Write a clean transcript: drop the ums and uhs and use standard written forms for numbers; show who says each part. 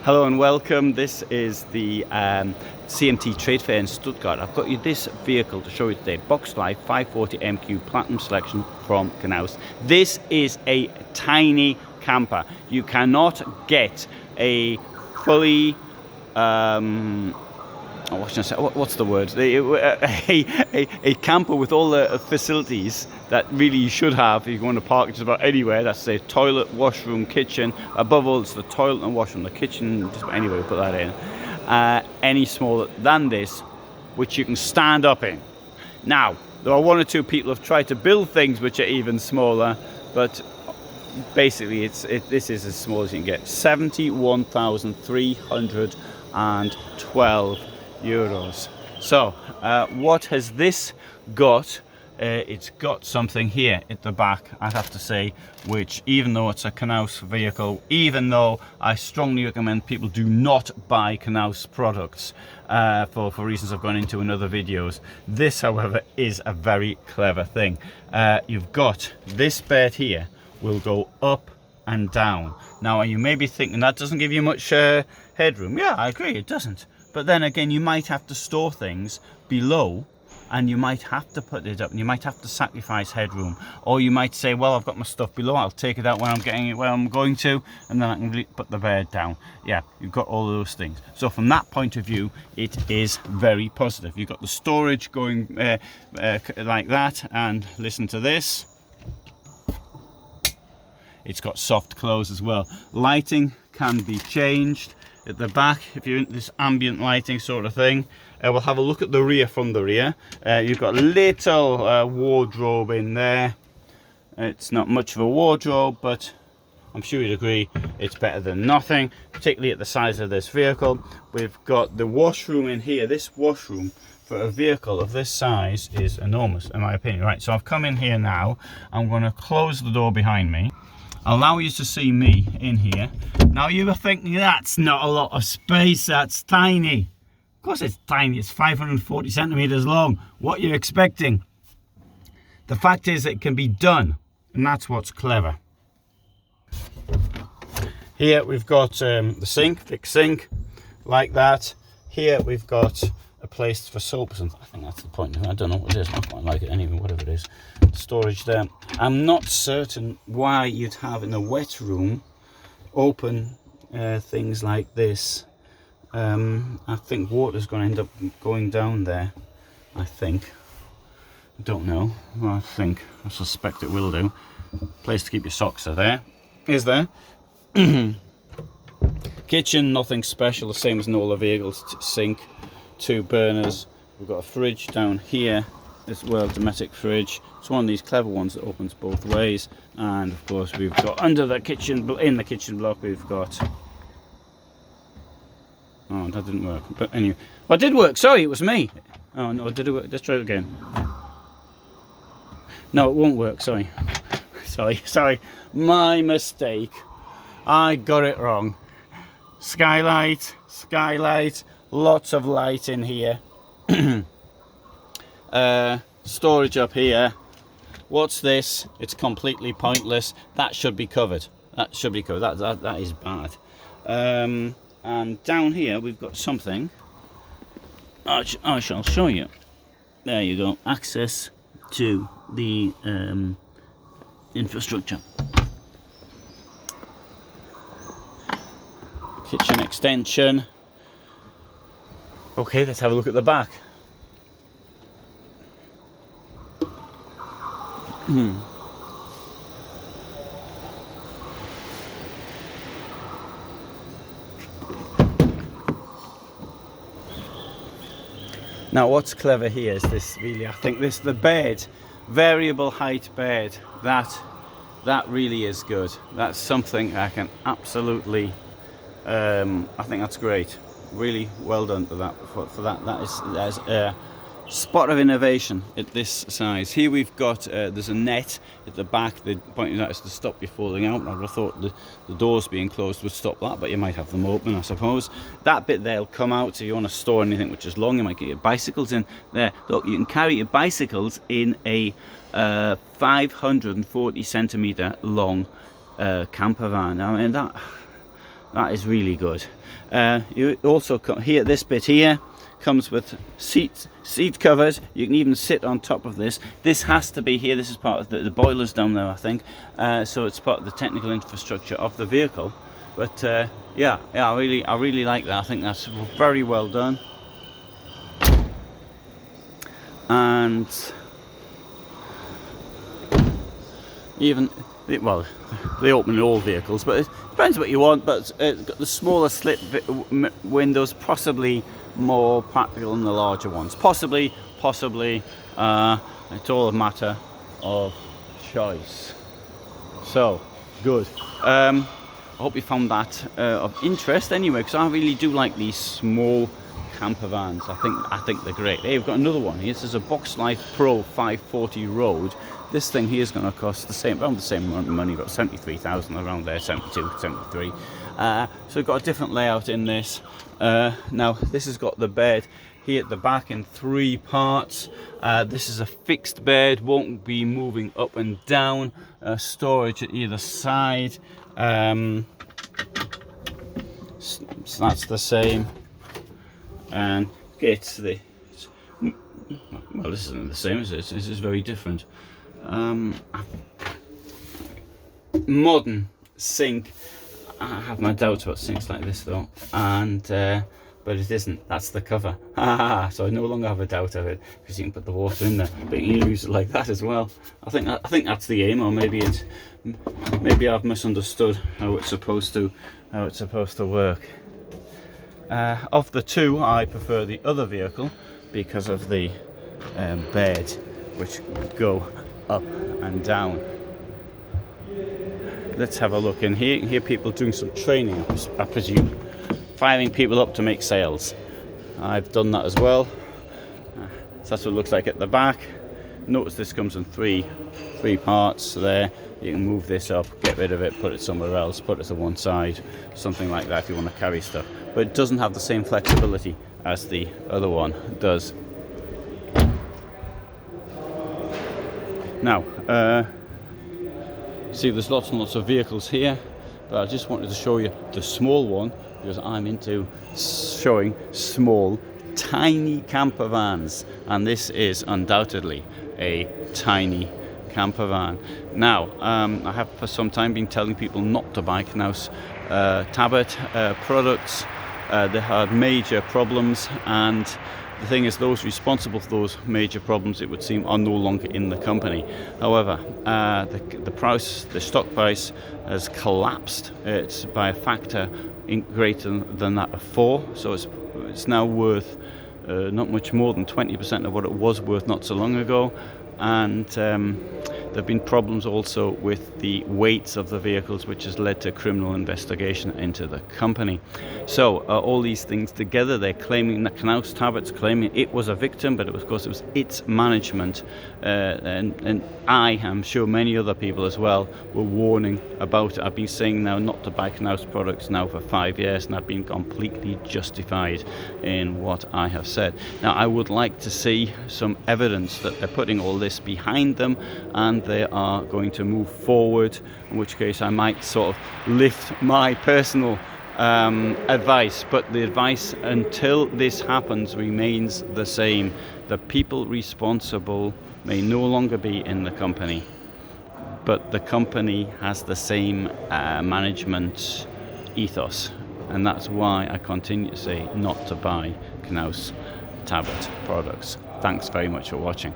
Speaker 1: Hello and welcome. This is the CMT Trade Fair in Stuttgart. I've got you this vehicle to show you today. Boxlife 540 MQ Platinum Selection from Knaus. This is a tiny camper. You cannot get a fully what's the word? A camper with all the facilities that really you should have if you want to park just about anywhere. That's a toilet, washroom, kitchen. Above all, it's the toilet and washroom. The kitchen, just about anywhere, put that in. Any smaller than this, which you can stand up in. Now, there are one or two people who have tried to build things which are even smaller, but basically this is as small as you can get. 71,312 euros. So what has this got? It's got something here at the back, I have to say, which, even though it's a Knaus vehicle, even though I strongly recommend people do not buy Knaus products for reasons I've gone into in other videos, this however is a very clever thing. You've got this bed here will go up and down. Now you may be thinking that doesn't give you much headroom. Yeah, I agree, it doesn't. But then again, you might have to store things below, and you might have to put it up, and you might have to sacrifice headroom, or you might say, well, I've got my stuff below, I'll take it out when I'm getting it where I'm going to, and then I can put the bed down. Yeah, you've got all those things. So from that point of view, it is very positive. You've got the storage going like that, and listen to this. It's got soft close as well. Lighting can be changed at the back if you're into this ambient lighting sort of thing. We'll have a look at the rear from the rear. You've got a little wardrobe in there. It's not much of a wardrobe, but I'm sure you'd agree it's better than nothing, particularly at the size of this vehicle. We've got the washroom in here. This washroom for a vehicle of this size is enormous, in my opinion. Right, so I've come in here now. I'm going to close the door behind me, allow you to see me in here. Now you are thinking, that's not a lot of space, that's tiny. Of course it's tiny, it's 540 centimeters long. What are you expecting? The fact is it can be done, and that's what's clever. Here we've got the sink, big sink, like that. Here we've got a place for soaps, and I think that's the point. I don't know what it is, I quite like it anyway, whatever it is. Storage there. I'm not certain why you'd have in a wet room open things like this. I think water's going to end up going down there. I don't know. Well, I suspect it will do. Place to keep your socks are there. Is there? Kitchen, nothing special, the same as in all the vehicles. Sink, 2 burners. We've got a fridge down here. This domestic fridge. It's one of these clever ones that opens both ways. And of course we've got under the kitchen, in the kitchen block, we've got, oh, that didn't work, but anyway, well, it did work. Sorry, it was me. Oh no, did it work? Let's try it again. No, it won't work. Sorry, sorry, my mistake. I got it wrong. Skylight, lots of light in here. Storage up here. What's this? It's completely pointless. That should be covered. That is bad. And down here we've got something. I shall show you. There you go. Access to the infrastructure. Kitchen extension. Okay, let's have a look at the back. Now what's clever here is this, really, I think the bed, variable height bed, that really is good. That's something I can absolutely, I think that's great. Really well done for that. That is a spot of innovation at this size. Here we've got, there's a net at the back. The point of that is to stop you falling out. I would have thought the doors being closed would stop that, but you might have them open, I suppose. That bit there will come out, so if you want to store anything which is long, you might get your bicycles in there. Look, you can carry your bicycles in a 540 centimeter long camper van. I mean, That is really good. You also come here, this bit here comes with seat covers. You can even sit on top of this. This has to be here. This is part of the boilers down there, I think. So it's part of the technical infrastructure of the vehicle. But yeah, I really like that. I think that's very well done. And even, well, they open in all vehicles, but it depends what you want. But it's got the smaller slit windows, possibly more practical than the larger ones. Possibly, it's all a matter of choice. So, good. I hope you found that of interest anyway, because I really do like these small camper vans. I think they're great. Hey, we've got another one here. This is a Boxlife Pro 540 Road. This thing here is going to cost around the same amount of money, about 73,000 around there, 72, 73. So we've got a different layout in this. Now this has got the bed here at the back in 3 parts. This is a fixed bed, won't be moving up and down. Storage at either side. So that's the same. And it's the, well, this isn't the same as this. This is very different. Modern sink. I have my doubts about sinks like this though, and but it isn't. That's the cover. So I no longer have a doubt of it, because you can put the water in there, but you can use it like that as well. I think that's the aim, or maybe I've misunderstood how it's supposed to work. Of the two, I prefer the other vehicle because of the bed, which go up and down. Let's have a look in here. You can hear people doing some training, I presume, firing people up to make sales. I've done that as well. So that's what it looks like at the back. Notice this comes in three parts there. You can move this up, get rid of it, put it somewhere else, put it to one side, something like that if you want to carry stuff. But it doesn't have the same flexibility as the other one does. Now, see, there's lots and lots of vehicles here, but I just wanted to show you the small one, because I'm into showing small, tiny camper vans, and this is undoubtedly a tiny camper van. Now, I have for some time been telling people not to buy Knaus Tabet products. They had major problems, and the thing is, those responsible for those major problems, it would seem, are no longer in the company. However, the stock price has collapsed. It's by a factor greater than that of 4. So it's now worth not much more than 20% of what it was worth not so long ago. And there have been problems also with the weights of the vehicles, which has led to criminal investigation into the company. So all these things together, they're claiming, that Knaus Tabet's claiming it was a victim, but of course it was its management. And I am sure many other people as well were warning about it. I've been saying now not to buy Knaus products now for 5 years, and I've been completely justified in what I have said. Now, I would like to see some evidence that they're putting all this behind them and they are going to move forward, in which case I might sort of lift my personal advice. But the advice until this happens remains the same. The people responsible may no longer be in the company, but the company has the same management ethos, and that's why I continue to say not to buy Knaus Tabet products. Thanks very much for watching.